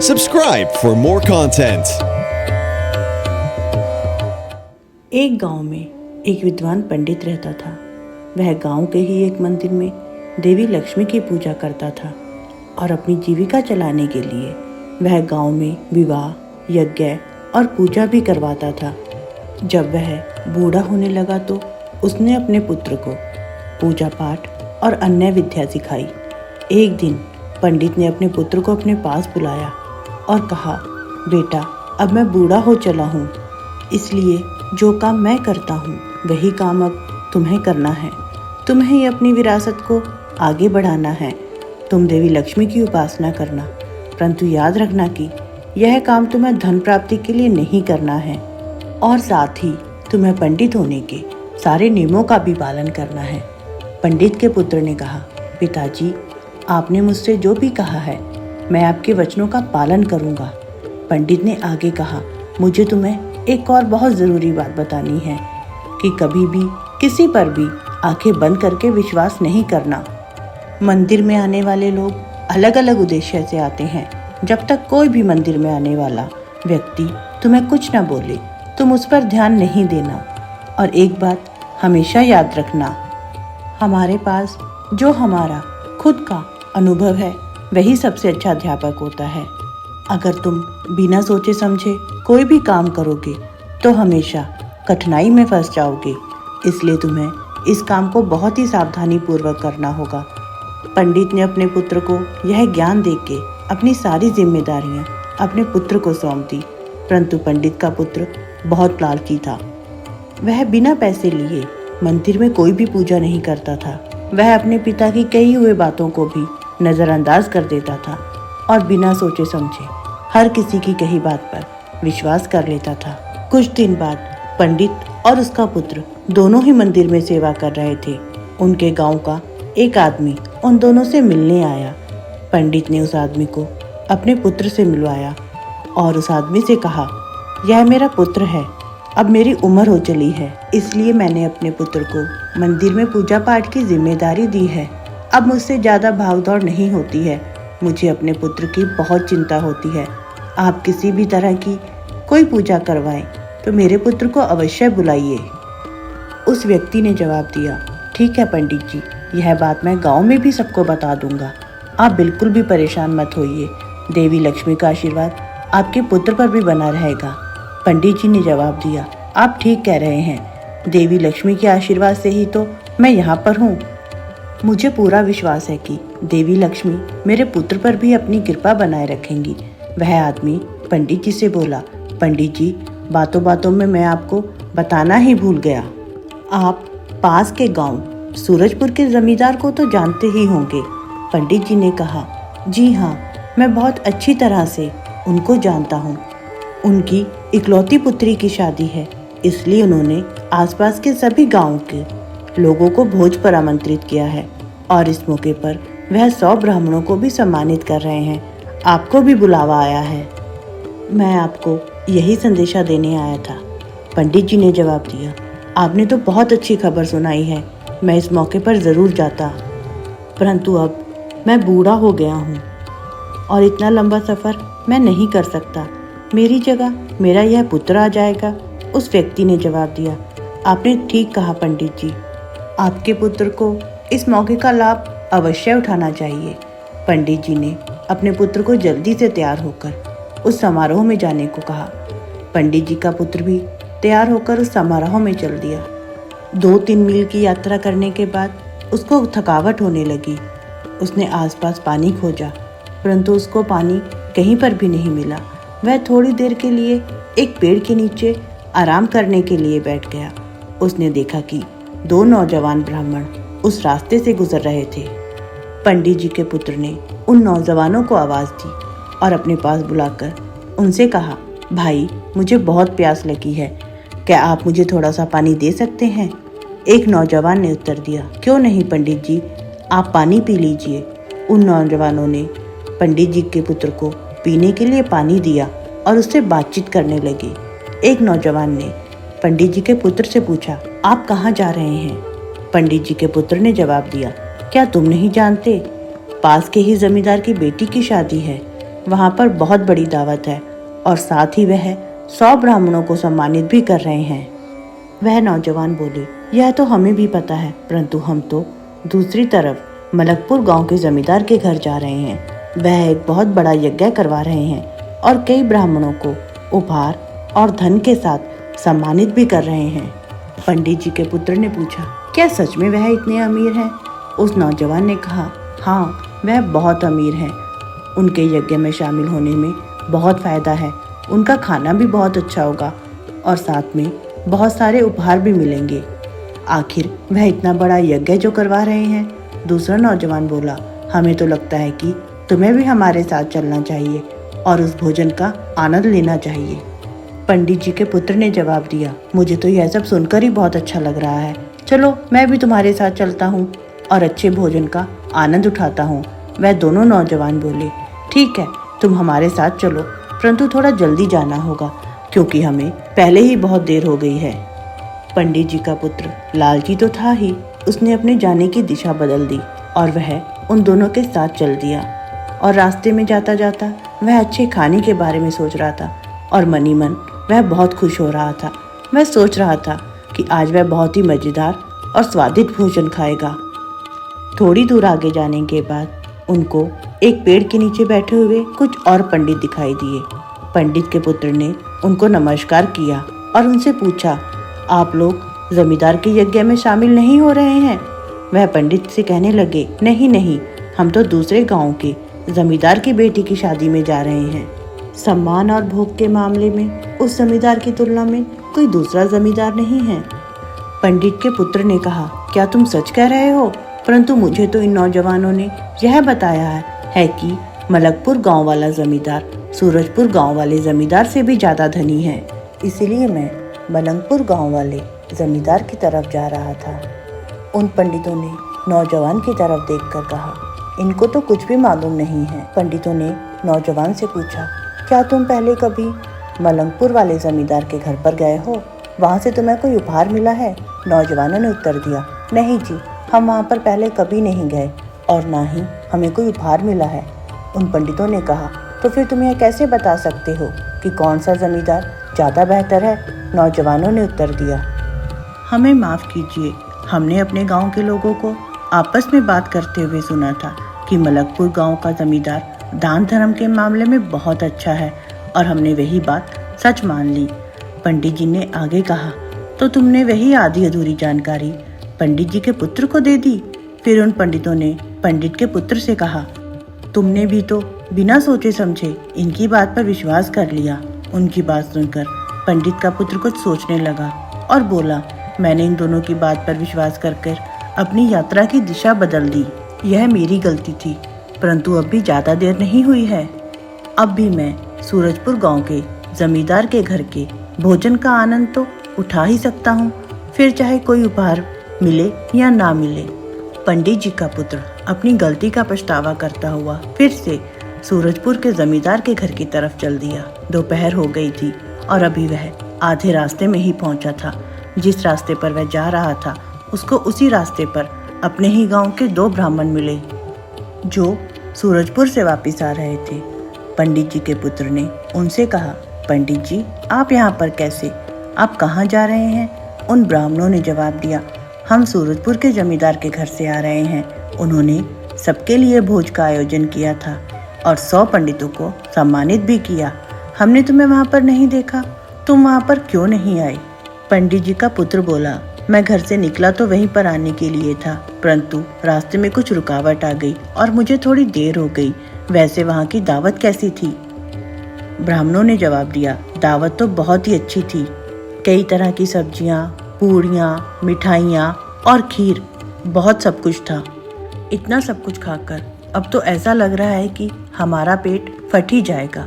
Subscribe for more content. एक गांव में एक विद्वान पंडित रहता था। वह गांव के ही एक मंदिर में देवी लक्ष्मी की पूजा करता था और अपनी जीविका चलाने के लिए वह गांव में विवाह, यज्ञ और पूजा भी करवाता था। जब वह बूढ़ा होने लगा तो उसने अपने पुत्र को पूजा पाठ और अन्य विद्या सिखाई। एक दिन पंडित ने अपने पुत्र को अपने पास बुलाया और कहा, बेटा, अब मैं बूढ़ा हो चला हूँ, इसलिए जो काम मैं करता हूँ वही काम अब तुम्हें करना है। तुम्हें ही अपनी विरासत को आगे बढ़ाना है। तुम देवी लक्ष्मी की उपासना करना, परंतु याद रखना कि यह काम तुम्हें धन प्राप्ति के लिए नहीं करना है और साथ ही तुम्हें पंडित होने के सारे नियमों का भी पालन करना है। पंडित के पुत्र ने कहा, पिताजी, आपने मुझसे जो भी कहा है मैं आपके वचनों का पालन करूंगा। पंडित ने आगे कहा, मुझे तुम्हें एक और बहुत ज़रूरी बात बतानी है कि कभी भी किसी पर भी आंखें बंद करके विश्वास नहीं करना। मंदिर में आने वाले लोग अलग अलग उद्देश्य से आते हैं। जब तक कोई भी मंदिर में आने वाला व्यक्ति तुम्हें कुछ न बोले तुम उस पर ध्यान नहीं देना। और एक बात हमेशा याद रखना, हमारे पास जो हमारा खुद का अनुभव है वही सबसे अच्छा अध्यापक होता है। अगर तुम बिना सोचे समझे कोई भी काम करोगे तो हमेशा कठिनाई में फंस जाओगे। इसलिए तुम्हें इस काम को बहुत ही सावधानी पूर्वक करना होगा। पंडित ने अपने पुत्र को यह ज्ञान देके अपनी सारी जिम्मेदारियां अपने पुत्र को सौंप दी। परंतु पंडित का पुत्र बहुत लालची था। वह बिना पैसे लिए मंदिर में कोई भी पूजा नहीं करता था। वह अपने पिता की कही हुए बातों को भी नज़रअंदाज कर देता था और बिना सोचे समझे हर किसी की कही बात पर विश्वास कर लेता था। कुछ दिन बाद पंडित और उसका पुत्र दोनों ही मंदिर में सेवा कर रहे थे। उनके गांव का एक आदमी उन दोनों से मिलने आया। पंडित ने उस आदमी को अपने पुत्र से मिलवाया और उस आदमी से कहा, यह मेरा पुत्र है। अब मेरी उम्र हो चली है, इसलिए मैंने अपने पुत्र को मंदिर में पूजा पाठ की जिम्मेदारी दी है। अब मुझसे ज़्यादा भागदौड़ नहीं होती है। मुझे अपने पुत्र की बहुत चिंता होती है। आप किसी भी तरह की कोई पूजा करवाएं तो मेरे पुत्र को अवश्य बुलाइए। उस व्यक्ति ने जवाब दिया, ठीक है पंडित जी, यह बात मैं गांव में भी सबको बता दूंगा। आप बिल्कुल भी परेशान मत होइए। देवी लक्ष्मी का आशीर्वाद आपके पुत्र पर भी बना रहेगा। पंडित जी ने जवाब दिया, आप ठीक कह रहे हैं। देवी लक्ष्मी के आशीर्वाद से ही तो मैं यहाँ पर हूँ। मुझे पूरा विश्वास है कि देवी लक्ष्मी मेरे पुत्र पर भी अपनी कृपा बनाए रखेंगी। वह आदमी पंडित जी से बोला, पंडित जी, बातों बातों में मैं आपको बताना ही भूल गया। आप पास के गांव सूरजपुर के जमींदार को तो जानते ही होंगे। पंडित जी ने कहा, जी हाँ, मैं बहुत अच्छी तरह से उनको जानता हूँ। उनकी इकलौती पुत्री की शादी है, इसलिए उन्होंने आसपास के सभी गांवों के लोगों को भोज पर आमंत्रित किया है और इस मौके पर वह 100 ब्राह्मणों को भी सम्मानित कर रहे हैं। आपको भी बुलावा आया है। मैं आपको यही संदेशा देने आया था। पंडित जी ने जवाब दिया, आपने तो बहुत अच्छी खबर सुनाई है। मैं इस मौके पर ज़रूर जाता, परंतु अब मैं बूढ़ा हो गया हूँ और इतना लंबा सफ़र मैं नहीं कर सकता। मेरी जगह मेरा यह पुत्र आ जाएगा। उस व्यक्ति ने जवाब दिया, आपने ठीक कहा पंडित जी, आपके पुत्र को इस मौके का लाभ अवश्य उठाना चाहिए। पंडित जी ने अपने पुत्र को जल्दी से तैयार होकर उस समारोह में जाने को कहा। पंडित जी का पुत्र भी तैयार होकर उस समारोह में चल दिया। 2-3 मील की यात्रा करने के बाद उसको थकावट होने लगी। उसने आसपास पानी खोजा, परंतु उसको पानी कहीं पर भी नहीं मिला। वह थोड़ी देर के लिए एक पेड़ के नीचे आराम करने के लिए बैठ गया। उसने देखा कि 2 नौजवान ब्राह्मण उस रास्ते से गुजर रहे थे। पंडित जी के पुत्र ने उन नौजवानों को आवाज़ दी और अपने पास बुलाकर उनसे कहा, भाई, मुझे बहुत प्यास लगी है, क्या आप मुझे थोड़ा सा पानी दे सकते हैं? एक नौजवान ने उत्तर दिया, क्यों नहीं पंडित जी, आप पानी पी लीजिए। उन नौजवानों ने पंडित जी के पुत्र को पीने के लिए पानी दिया और उससे बातचीत करने लगे। एक नौजवान ने पंडित जी के पुत्र से पूछा, आप कहाँ जा रहे हैं? पंडित जी के पुत्र ने जवाब दिया, क्या तुम नहीं जानते, पास के ही जमींदार की बेटी की शादी है। वहाँ पर बहुत बड़ी दावत है और साथ ही वह 100 ब्राह्मणों को सम्मानित भी कर रहे हैं। वह नौजवान बोले, यह तो हमें भी पता है, परंतु हम तो दूसरी तरफ मलकपुर गांव के जमींदार के घर जा रहे हैं। वह एक बहुत बड़ा यज्ञ करवा रहे हैं और कई ब्राह्मणों को उपहार और धन के साथ सम्मानित भी कर रहे हैं। पंडित जी के पुत्र ने पूछा, क्या सच में वह इतने अमीर हैं? उस नौजवान ने कहा, हाँ, वह बहुत अमीर हैं। उनके यज्ञ में शामिल होने में बहुत फायदा है। उनका खाना भी बहुत अच्छा होगा और साथ में बहुत सारे उपहार भी मिलेंगे। आखिर वह इतना बड़ा यज्ञ जो करवा रहे हैं। दूसरा नौजवान बोला, हमें तो लगता है कि तुम्हें भी हमारे साथ चलना चाहिए और उस भोजन का आनंद लेना चाहिए। पंडित जी के पुत्र ने जवाब दिया, मुझे तो यह सब सुनकर ही बहुत अच्छा लग रहा है। चलो, मैं भी तुम्हारे साथ चलता हूँ और अच्छे भोजन का आनंद उठाता हूँ। वह दोनों नौजवान बोले, ठीक है, तुम हमारे साथ चलो, परंतु थोड़ा जल्दी जाना होगा क्योंकि हमें पहले ही बहुत देर हो गई है। पंडित जी का पुत्र लालची तो था ही, उसने अपने जाने की दिशा बदल दी और वह उन दोनों के साथ चल दिया। और रास्ते में जाता जाता वह अच्छे खाने के बारे में सोच रहा था और मन ही मन वह बहुत खुश हो रहा था। वह सोच रहा था कि आज वह बहुत ही मज़ेदार और स्वादिष्ट भोजन खाएगा। थोड़ी दूर आगे जाने के बाद उनको एक पेड़ के नीचे बैठे हुए कुछ और पंडित दिखाई दिए। पंडित के पुत्र ने उनको नमस्कार किया और उनसे पूछा, आप लोग जमींदार के यज्ञ में शामिल नहीं हो रहे हैं? वह पंडित से कहने लगे, नहीं नहीं, हम तो दूसरे गांव के जमींदार की बेटी की शादी में जा रहे हैं। सम्मान और भोग के मामले में उस जमींदार की तुलना में कोई दूसरा जमींदार नहीं है। पंडित के पुत्र ने कहा, क्या तुम सच कह रहे हो? परंतु मुझे तो इन नौजवानों ने यह बताया है कि मलकपुर गांव वाला जमींदार सूरजपुर गांव वाले जमींदार से भी ज्यादा धनी है। इसीलिए मैं मलकपुर गांव वाले जमींदार की तरफ जा रहा था। उन पंडितों ने नौजवान की तरफ देखकर कहा, इनको तो कुछ भी मालूम नहीं है। पंडितों ने नौजवान से पूछा, क्या तुम पहले कभी मलकपुर वाले जमींदार के घर पर गए हो? वहाँ से तुम्हें कोई उपहार मिला है? नौजवानों ने उत्तर दिया, नहीं जी, हम वहाँ पर पहले कभी नहीं गए और ना ही हमें कोई उपहार मिला है। उन पंडितों ने कहा, तो फिर तुम यह कैसे बता सकते हो कि कौन सा जमींदार ज़्यादा बेहतर है? नौजवानों ने उत्तर दिया, हमें माफ़ कीजिए, हमने अपने गांव के लोगों को आपस में बात करते हुए सुना था कि मलकपुर गांव का जमींदार दान धर्म के मामले में बहुत अच्छा है और हमने वही बात सच मान ली। पंडित जी ने आगे कहा, तो तुमने वही आधी अधूरी जानकारी पंडित जी के पुत्र को दे दी? फिर उन पंडितों ने पंडित के पुत्र से कहा, तुमने भी तो बिना सोचे समझे इनकी बात पर विश्वास कर लिया। उनकी बात सुनकर पंडित का पुत्र कुछ सोचने लगा और बोला, मैंने इन दोनों की बात पर विश्वास कर अपनी यात्रा की दिशा बदल दी। यह मेरी गलती थी, परंतु अब भी ज़्यादा देर नहीं हुई है। अब भी मैं सूरजपुर गांव के जमींदार के घर के भोजन का आनंद तो उठा ही सकता हूँ, फिर चाहे कोई उपहार मिले या ना मिले। पंडित जी का पुत्र अपनी गलती का पछतावा करता हुआ फिर से सूरजपुर के जमींदार के घर की तरफ चल दिया। दोपहर हो गई थी और अभी वह आधे रास्ते में ही पहुंचा था। जिस रास्ते पर वह जा रहा था उसको उसी रास्ते पर अपने ही गांव के 2 ब्राह्मण मिले जो सूरजपुर से वापस आ रहे थे। पंडित जी के पुत्र ने उनसे कहा, पंडित जी, आप यहाँ पर कैसे? आप कहाँ जा रहे हैं? उन ब्राह्मणों ने जवाब दिया, हम सूरजपुर के जमींदार के घर से आ रहे हैं। उन्होंने सबके लिए भोज का आयोजन किया था और 100 पंडितों को सम्मानित भी किया। हमने तुम्हें वहाँ पर नहीं देखा, तुम वहाँ पर क्यों नहीं आए? पंडित जी का पुत्र बोला, मैं घर से निकला तो वहीं पर आने के लिए था, परंतु रास्ते में कुछ रुकावट आ गई और मुझे थोड़ी देर हो गई। वैसे वहाँ की दावत कैसी थी? ब्राह्मणों ने जवाब दिया, दावत तो बहुत ही अच्छी थी। कई तरह की सब्जियाँ, पूड़ियाँ, मिठाइयाँ और खीर, बहुत सब कुछ था। इतना सब कुछ खाकर अब तो ऐसा लग रहा है कि हमारा पेट फट ही जाएगा।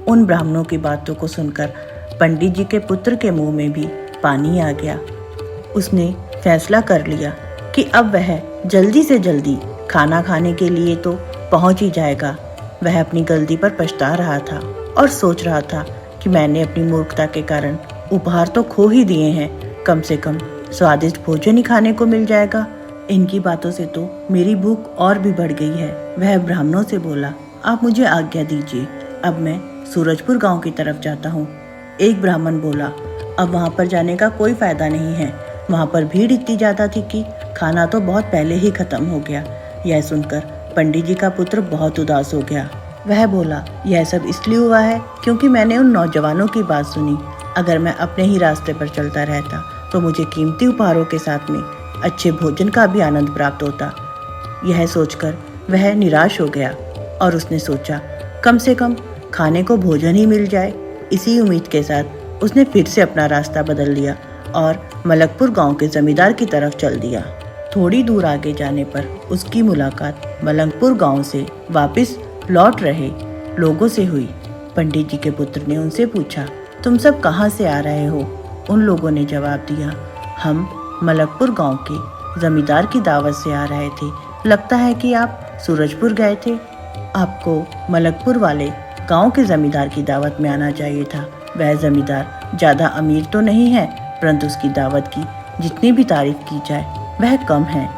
उन ब्राह्मणों की बातों को सुनकर पंडित जी के पुत्र के मुंह में भी पानी आ गया। उसने फैसला कर लिया कि अब वह जल्दी से जल्दी खाना खाने के लिए तो पहुंच ही जाएगा। वह अपनी गलती पर पछता रहा था और सोच रहा था कि मैंने अपनी मूर्खता के कारण उपहार तो खो ही दिए हैं, कम से कम स्वादिष्ट भोजन ही खाने को मिल जाएगा। इनकी बातों से तो मेरी भूख और भी बढ़ गई है। वह ब्राह्मणों से बोला, आप मुझे आज्ञा दीजिए, अब मैं सूरजपुर गांव की तरफ जाता हूँ। एक ब्राह्मण बोला, अब वहाँ पर जाने का कोई फायदा नहीं है। वहाँ पर भीड़ इतनी ज्यादा थी कि खाना तो बहुत पहले ही खत्म हो गया। यह सुनकर पंडित जी का पुत्र बहुत उदास हो गया। वह बोला, यह सब इसलिए हुआ है क्योंकि मैंने उन नौजवानों की बात सुनी। अगर मैं अपने ही रास्ते पर चलता रहता तो मुझे कीमती उपहारों के साथ में अच्छे भोजन का भी आनंद प्राप्त होता। यह सोचकर वह निराश हो गया और उसने सोचा, कम से कम खाने को भोजन ही मिल जाए। इसी उम्मीद के साथ उसने फिर से अपना रास्ता बदल लिया और मलकपुर गांव के जमींदार की तरफ चल दिया। थोड़ी दूर आगे जाने पर उसकी मुलाकात मलकपुर गांव से वापस लौट रहे लोगों से हुई। पंडित जी के पुत्र ने उनसे पूछा, तुम सब कहाँ से आ रहे हो? उन लोगों ने जवाब दिया, हम मलकपुर गांव के जमींदार की दावत से आ रहे थे। लगता है कि आप सूरजपुर गए थे। आपको मलकपुर वाले गांव के जमींदार की दावत में आना चाहिए था। वह जमींदार ज़्यादा अमीर तो नहीं है, परंतु उसकी दावत की जितनी भी तारीफ की जाए वह कम है।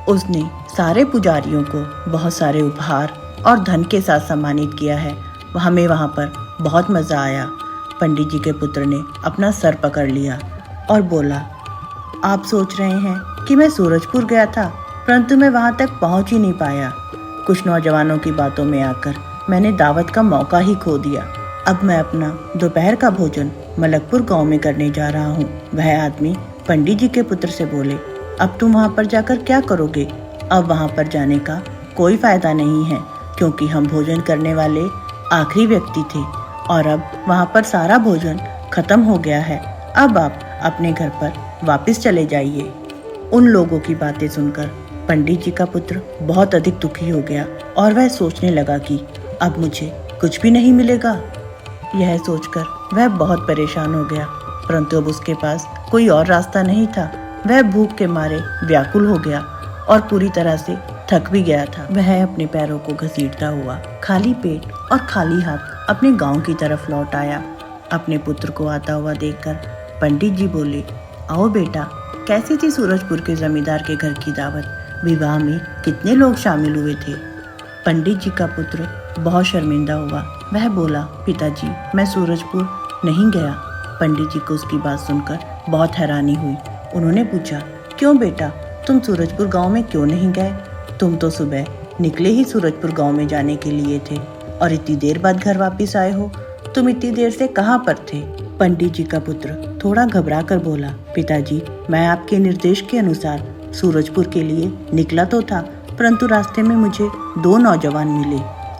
उसने सारे पुजारियों को बहुत सारे उपहार और धन के साथ सम्मानित किया है। हमें वहाँ पर बहुत मज़ा आया। पंडित जी के पुत्र ने अपना सर पकड़ लिया और बोला, आप सोच रहे हैं कि मैं सूरजपुर गया था, परंतु मैं वहाँ तक पहुँच ही नहीं पाया। कुछ नौजवानों की बातों में आकर मैंने दावत का मौका ही खो दिया। अब मैं अपना दोपहर का भोजन मलकपुर गांव में करने जा रहा हूँ। वह आदमी पंडित जी के पुत्र से बोले, अब तुम वहाँ पर जाकर क्या करोगे? अब वहाँ पर जाने का कोई फायदा नहीं है क्योंकि हम भोजन करने वाले आखिरी व्यक्ति थे और अब वहाँ पर सारा भोजन खत्म हो गया है। अब आप अपने घर पर वापस चले जाइए। उन लोगों की बातें सुनकर पंडित जी का पुत्र बहुत अधिक दुखी हो गया और वह सोचने लगा कि अब मुझे कुछ भी नहीं मिलेगा। यह सोचकर वह बहुत परेशान हो गया, परंतु अब उसके पास कोई और रास्ता नहीं था। वह भूख के मारे व्याकुल हो गया और पूरी तरह से थक भी गया था। वह अपने पैरों को घसीटता हुआ खाली पेट और खाली हाथ अपने गांव की तरफ लौट आया। अपने पुत्र को आता हुआ देखकर पंडित जी बोले, आओ बेटा, कैसी थी सूरजपुर के जमींदार के घर की दावत? विवाह में कितने लोग शामिल हुए थे? पंडित जी का पुत्र बहुत शर्मिंदा हुआ। वह बोला, पिताजी, मैं सूरजपुर नहीं गया। पंडित जी को उसकी बात सुनकर बहुत हैरानी हुई। उन्होंने पूछा, क्यों बेटा, तुम सूरजपुर गांव में क्यों नहीं गए? तुम तो सुबह निकले ही सूरजपुर गांव में जाने के लिए थे और इतनी देर बाद घर वापस आए हो। तुम इतनी देर से कहाँ पर थे? पंडित जी का पुत्र थोड़ा घबरा कर बोला, पिताजी, मैं आपके निर्देश के अनुसार सूरजपुर के लिए निकला तो था, परंतु रास्ते में मुझे दो नौजवान मिले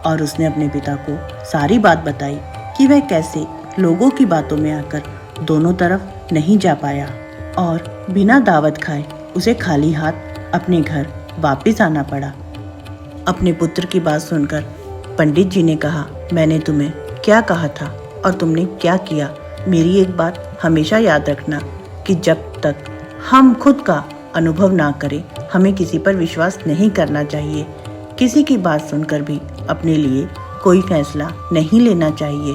और उसने अपने पिता को सारी बात बताई कि वह कैसे लोगों की बातों में आकर दोनों तरफ नहीं जा पाया और बिना दावत खाए उसे खाली हाथ अपने घर वापस आना पड़ा। अपने पुत्र की बात सुनकर पंडित जी ने कहा, मैंने तुम्हें क्या कहा था और तुमने क्या किया? मेरी एक बात हमेशा याद रखना कि जब तक हम खुद का अनुभव ना करें, हमें किसी पर विश्वास नहीं करना चाहिए। किसी की बात सुनकर भी अपने लिए कोई फैसला नहीं लेना चाहिए।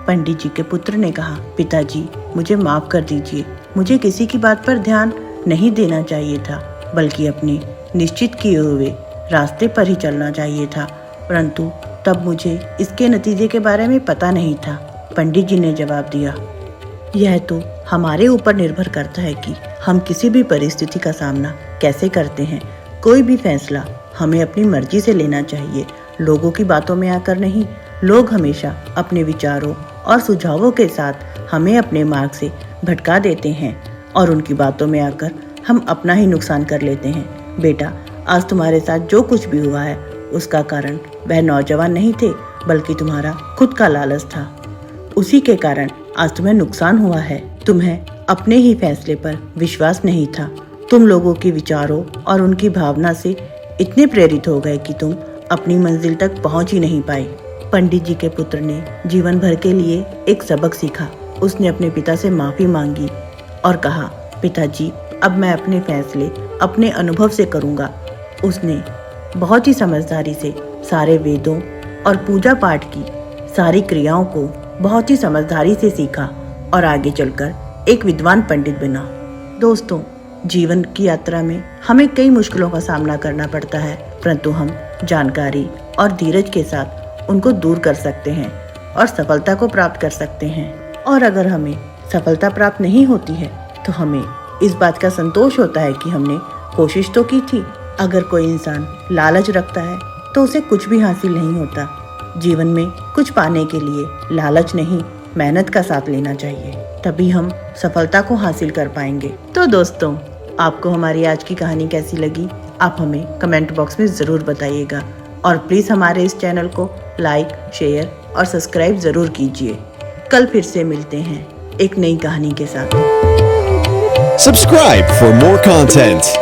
पंडित जी के पुत्र ने कहा, पिताजी, मुझे माफ कर दीजिए। मुझे किसी की बात पर ध्यान नहीं देना चाहिए था, बल्कि अपने निश्चित किए हुए रास्ते पर ही चलना चाहिए था, परंतु तब मुझे इसके नतीजे के बारे में पता नहीं था। पंडित जी ने जवाब दिया, यह तो हमारे ऊपर निर्भर करता है कि हम किसी भी परिस्थिति का सामना कैसे करते हैं। कोई भी फैसला हमें अपनी मर्जी से लेना चाहिए, लोगों की बातों में आकर नहीं। लोग हमेशा अपने विचारों और सुझावों के साथ हमें अपने मार्ग से भटका देते हैं और उनकी बातों में आकर हम अपना ही नुकसान कर लेते हैं। बेटा, आज तुम्हारे साथ जो कुछ भी हुआ है उसका कारण वह नौजवान नहीं थे, बल्कि तुम्हारा खुद का लालच था। उसी के कारण आज तुम्हें नुकसान हुआ है। तुम्हें अपने ही फैसले पर विश्वास नहीं था। तुम लोगों के विचारों और उनकी भावना से इतने प्रेरित हो गए कि तुम अपनी मंजिल तक पहुंच ही नहीं पाए। पंडित जी के पुत्र ने जीवन भर के लिए एक सबक सीखा। उसने अपने पिता से माफी मांगी और कहा, पिताजी, अब मैं अपने फैसले अपने अनुभव से करूंगा। उसने बहुत ही समझदारी से सारे वेदों और पूजा पाठ की सारी क्रियाओं को बहुत ही समझदारी से सीखा और आगे चलकर एक विद्वान पंडित बना। दोस्तों, जीवन की यात्रा में हमें कई मुश्किलों का सामना करना पड़ता है, परंतु हम जानकारी और धीरज के साथ उनको दूर कर सकते हैं और सफलता को प्राप्त कर सकते हैं। और अगर हमें सफलता प्राप्त नहीं होती है तो हमें इस बात का संतोष होता है कि हमने कोशिश तो की थी। अगर कोई इंसान लालच रखता है तो उसे कुछ भी हासिल नहीं होता। जीवन में कुछ पाने के लिए लालच नहीं, मेहनत का साथ लेना चाहिए, तभी हम सफलता को हासिल कर पाएंगे। तो दोस्तों, आपको हमारी आज की कहानी कैसी लगी, आप हमें कमेंट बॉक्स में ज़रूर बताइएगा। और प्लीज़ हमारे इस चैनल को लाइक, शेयर और सब्सक्राइब ज़रूर कीजिए। कल फिर से मिलते हैं एक नई कहानी के साथ। Subscribe for more content.